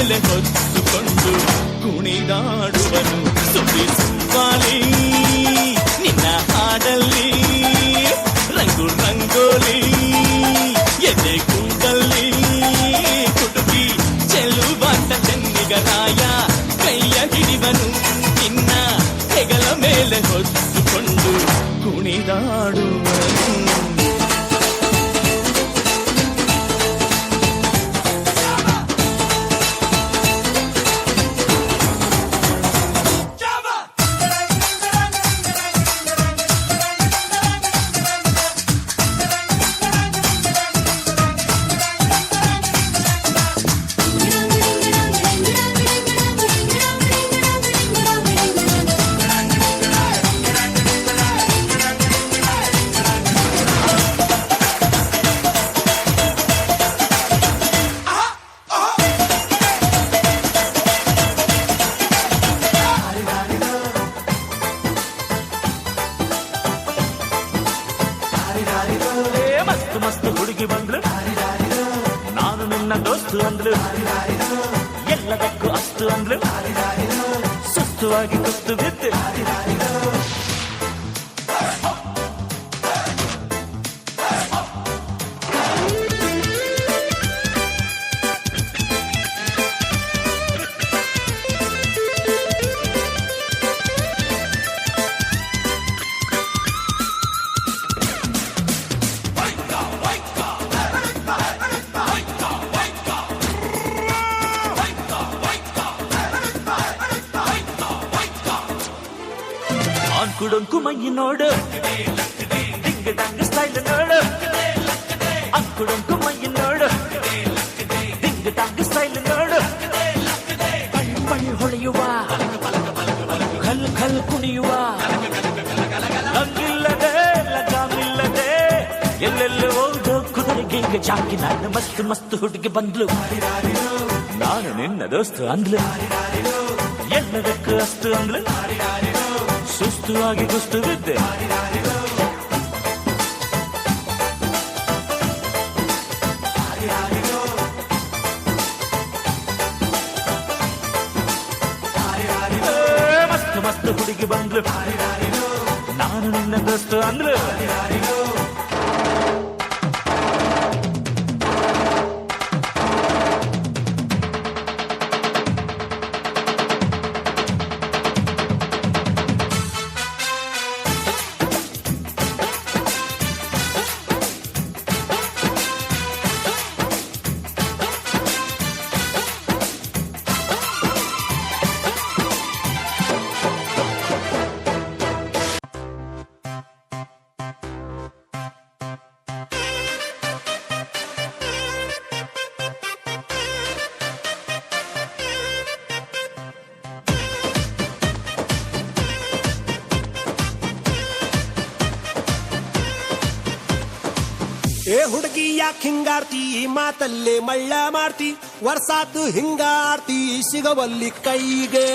ಮೇಲೆ ಹೊತ್ತುಕೊಂಡು ಕುಣಿದಾಡುವನು ಸುಬ್ಬಿ ಸುಬ್ಬಾಲಿ ನಿನ್ನ ಹಾಡಲ್ಲಿ ರಂಗು ರಂಗೋಲಿ ಎದೆ ಕೂಡಲ್ಲಿ ಕುಟುಕಿ ಚೆಲುವಾಟ ಚೆನ್ನಿಗರಾಯ ಕೈಯ ಹಿಡಿವನು ನಿನ್ನ ಹೆಗಲ ಮೇಲೆ ಹೊತ್ತುಕೊಂಡು ಕುಣಿದಾಡುವನು. ಮಸ್ತು ಮಸ್ತು ಹುಡುಗಿ ಬಂದ್ಲು ನಾನು ನಿನ್ನ ದೋಸ್ತು ಅಂದ್ಲು ಎಲ್ಲದಕ್ಕೂ ಅಸ್ತು ಅಂದ್ಲು ಸುಸ್ತುವಾಗಿ ಕುಸ್ತು ಬಿದ್ದು ಅಂಕುಡೊಂಕು ಮೈ ನೋಡು ಡಿಂಗ್ ಡಂಗ್ ಸ್ಟೈಲ್ ನೋಡು ಅಂಕುಡೊಂಕು ಮೈ ನೋಡು ಡಿಂಗ್ ಡಂಗ್ ಸ್ಟೈಲ್ ನೋಡು ಬಳಿ ಬಳಿ ಹೊಳೆಯುವ ಖಲ್ ಖಲ್ ಕುಣಿಯುವ ಲಂಗಿಲ್ಲದೆ ಲಗಾಮಿಲ್ಲದೆ ಎಲ್ಲೆಲ್ಲಿ ಹೋದೋ ಕುದುರೆಗೆ ಜಾಕಿ ನಾನು ಮಸ್ತ್ ಮಸ್ತ್ ಹುಡುಗಿ ಬಂದ್ಲು ನಾನು ನಿನ್ನ ದೋಸ್ತು ಅಂದ್ಲು ಎಲ್ಲದಕ್ಕೂ ಅಸ್ತು ಅಂದ್ಲು ಸುಸ್ತುವಾಗಿ ಕುಸ್ತು ಬಿದ್ದೆ ಮಸ್ತ್ ಮಸ್ತ್ ಹುಡುಗಿ ಬಂದ್ಲು ನಾನು ನಿನ್ನ ದೋಸ್ತು ಅಂದ್ಲು ಏ ಹುಡುಗಿ ಯಾಕೆ ಹಿಂಗಾಡ್ತಿ ಮಾತಲ್ಲೇ ಮಳ್ಳ ಮಾಡ್ತಿ ವರ್ಷಾತು ಹಿಂಗಾಡ್ತಿ ಸಿಗವಲ್ಲಿ ಕೈಗೆ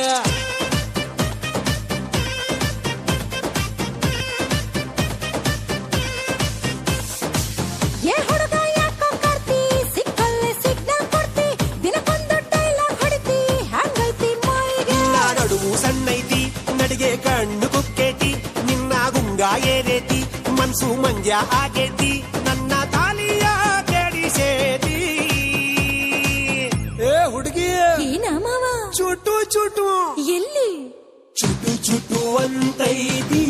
ನಡುವು ಸಣ್ಣೈತಿ ನಡಿಗೆ ಕಣ್ಣು ಕುಕ್ಕೇತಿ ನಿನ್ನ ಗುಂಗ ಏರೇತಿ ಮನ್ಸು ಮಂಜ ಆಗೇತಿ ನನ್ನ ತಾಲಿಯ ಕೆಡಿಸೇತಿ ಏ ಹುಡುಗಿ ಚುಟು ಚುಟು ಎಲ್ಲಿ ಚುಟು ಚುಟು ಅಂತೈತಿ